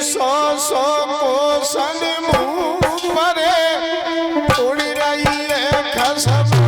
सौ सौ कोसन मुंह परे उड़ रही है खसम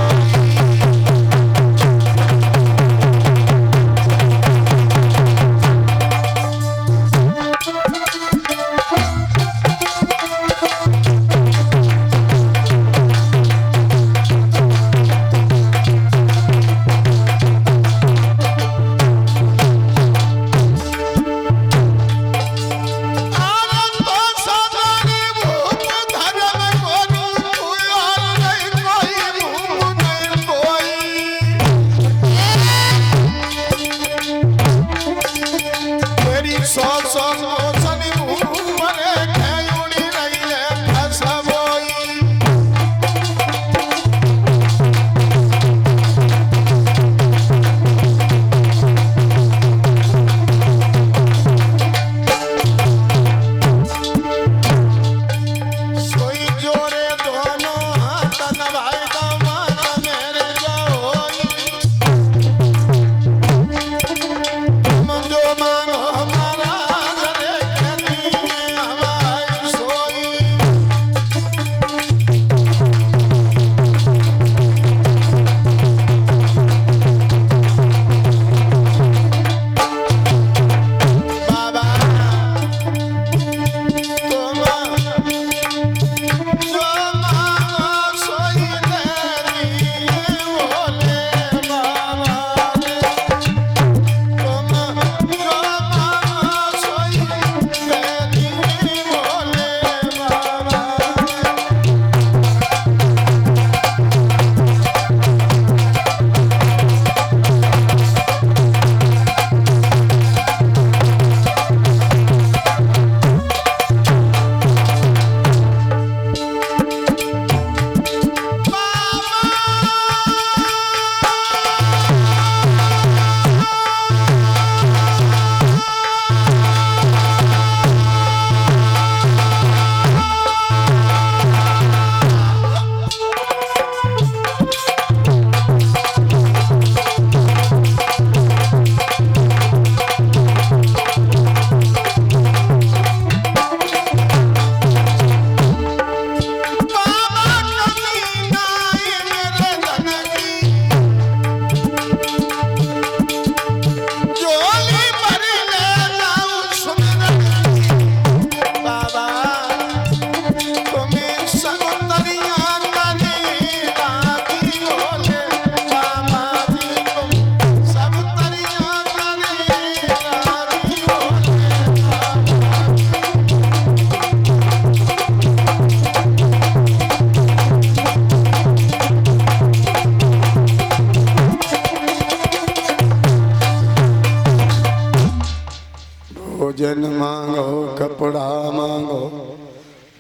भोजन मांगो कपड़ा मांगो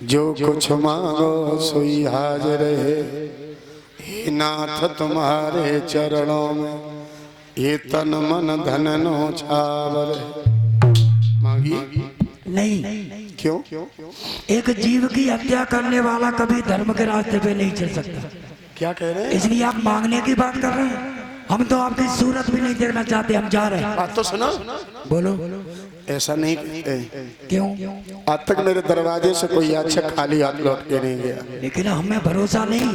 जो कुछ मांगो सोई हाजिर है। हे नाथ तुम्हारे चरणों में ये तन मन धन नो छावर मांगी नहीं। क्यों? एक जीव की हत्या करने वाला कभी धर्म के रास्ते पे नहीं चल सकता। क्या कह रहे हैं? इसलिए आप मांगने की बात कर रहे हैं। हम तो आपकी सूरत भी नहीं देखना चाहते, हम जा रहे हैं। बात तो सुनो। बोलो। ऐसा नहीं कहते। क्यों? आज तक मेरे दरवाजे से कोई अच्छा खाली हाथ लौट के नहीं गया। लेकिन हमें भरोसा नहीं।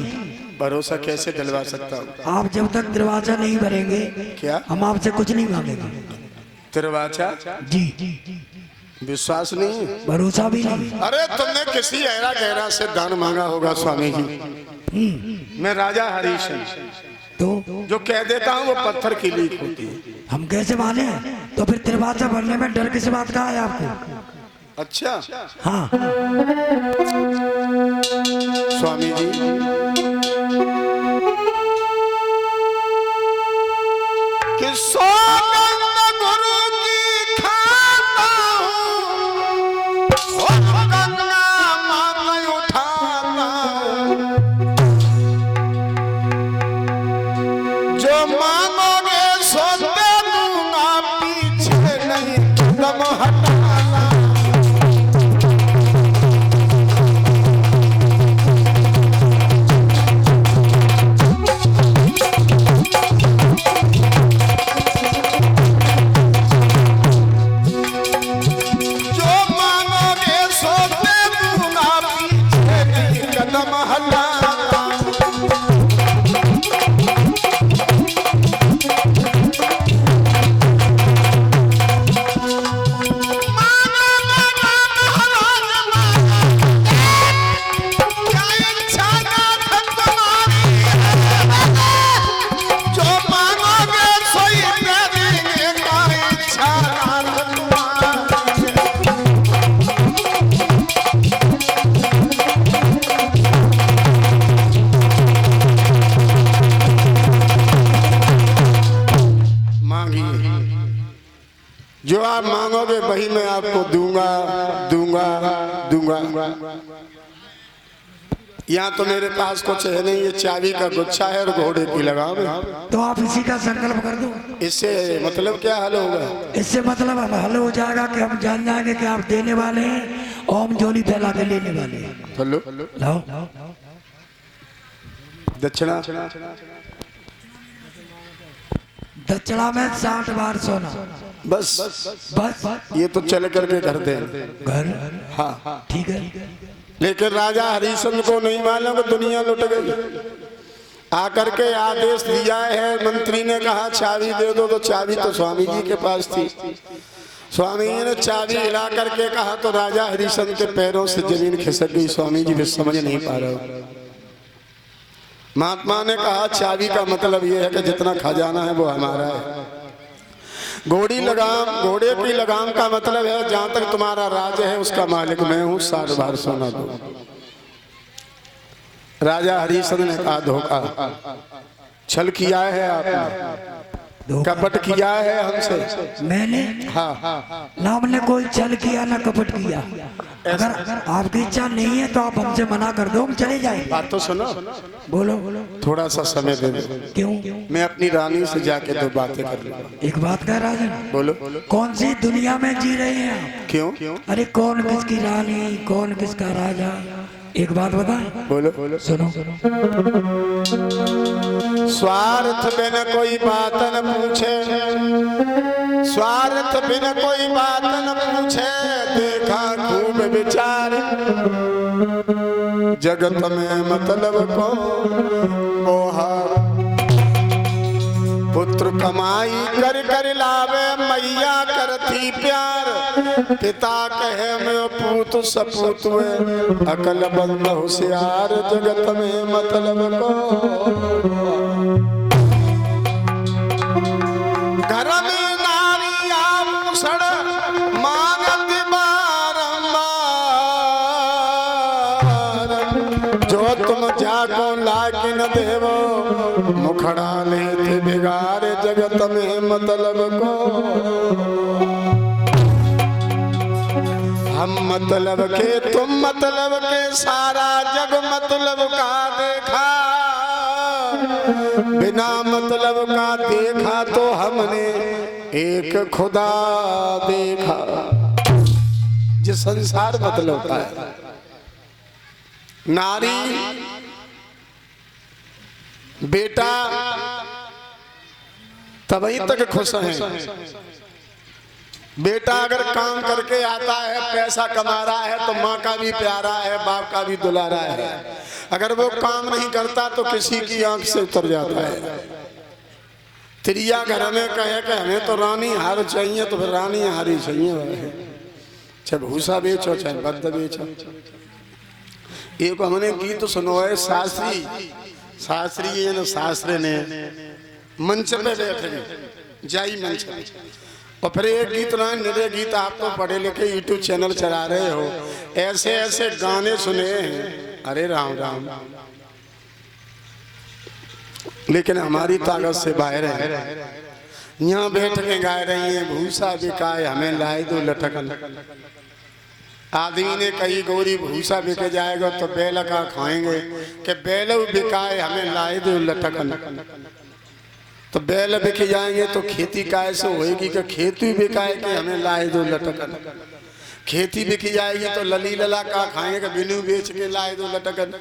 भरोसा कैसे दिलवा सकता हूँ? आप जब तक दरवाजा नहीं भरेंगे क्या हम आपसे कुछ नहीं मांगेंगे। दरवाजा? जी। विश्वास नहीं, भरोसा भी नहीं। अरे तुमने किसी ऐरा गहरा से दान मांगा होगा स्वामी जी। मैं राजा हरीश तो जो कह देता हूँ वो पत्थर की लीक होती है। हम कैसे माने? तो फिर दरवाजा भरने में डर किस बात का है आपको? अच्छा हाँ स्वामी जी, कि सौगंध गुरु की खाता हूँ, सौगंध मान उठाता हूँ। जो मांगोगे सो दे दूंगा, पीछे नहीं कदम हटाना। वही मैं आपको दूंगा दूंगा दूंगा। यहाँ तो मेरे पास कुछ है नहीं, ये चाबी का गुच्छा है और घोड़े की लगाम है। तो आप इसी का संकल्प कर दो। इससे मतलब क्या हल होगा? इससे मतलब हम हल हो जाएगा कि हम जान जाएंगे कि आप देने वाले हैं, ओम जोली फैला के लेने वाले हैं। हेलो, लाओ दक्षिणा दक्षिणा में 60 बार सोना। बस बस ये तो चल करके घर दे। घर हाँ ठीक है। लेकिन राजा हरिश्चंद्र को नहीं मालूम कि दुनिया लुट गई। आकर के आदेश दिया है, मंत्री ने कहा चाबी दे दो, तो चाबी तो स्वामी जी के पास थी। स्वामी जी ने चाबी हिला करके कहा तो राजा हरिश्चंद्र के पैरों से जमीन खिसक गई। स्वामी जी भी समझ नहीं पा रहे। महात्मा ने कहा चाबी का मतलब यह है कि जितना खजाना है वो हमारा है। घोड़े की लगाम का मतलब है जहां तक तुम्हारा राज है उसका मालिक मैं हूं, 60 बार सोना दो। राजा हरिश्चंद्र ने कहा धोखा, छल किया है आपने, कपट किया है हमसे। मैंने हाँ ना हमने कोई छल किया ना कपट किया। अगर आपकी इच्छा नहीं है तो आप हमसे मना कर दो, हम चले जाएंगे। बात तो सुनो, बोलो। थोड़ा सा समय दे दो। क्यों? मैं अपनी रानी से जाके 2 बातें कर लूंगा। एक बात कह राजन, बोलो। कौन सी दुनिया में जी रहे हैं आप? क्यों? अरे कौन किसकी रानी, कौन किसका राजा? एक बात बता। बोलो। सुनो। स्वार्थ बिन कोई बात न पूछे, स्वार्थ बिन कोई बात न पूछे, देखा खूब विचार, जगत में मतलब को मोहा। पुत्र कमाई कर कर लावे, मैया करती प्यार, पिता कहे मैं पूत सपूत में, अकल बंद होशियार, जगत में मतलब को। घर में नारी आभूषण मांगत बारंबार, जो तुम जाको लाकिन देवो, मुखड़ा लेते बिगाड़, जगत में मतलब को। हम मतलब के तुम मतलब के, सारा जग मतलब का देखा, बिना मतलब का देखा तो हमने एक खुदा देखा। जो संसार मतलब का है, नारी बेटा तभी तक खुश है। बेटा अगर काम करके आता है, पैसा कमा रहा है, तो माँ का भी प्यारा है, बाप का भी दुलारा है। अगर वो काम नहीं करता तो किसी की आंख से उतर जाता है। त्रिया घर में कहे कि हमें तो रानी हार चाहिए, तो फिर रानी हारी चाहिए। चाहे भूसा बेचो चाहे बद्ध बेचो। एक हमने गीत सुनो है, शास्त्री ने मंच पे बैठे, जाई मंच पे, और फिर एक गीत ना निरे गीत। आप तो पढ़े लिखे यूट्यूब चैनल चला रहे हो, ऐसे ऐसे गाने सुने हैं, अरे राम राम। लेकिन हमारी ताकत से बाहर है। यहाँ बैठ के गा रही है, भूसा बिकाए हमें लाए दो लटकन। आदमी ने कही गोरी भूसा बिके जाएगा तो बैल का खाएंगे, कि बैल बिकाए हमें लाए दो लटकन। तो बैल बिक जाएंगे तो खेती कैसे होएगी, कि खेती बिकाए कि हमें लाए दो लटकन। खेती बिक जाएगी तो लली लला का खाएंगे, बिनू बेच के लाए दो लटकन।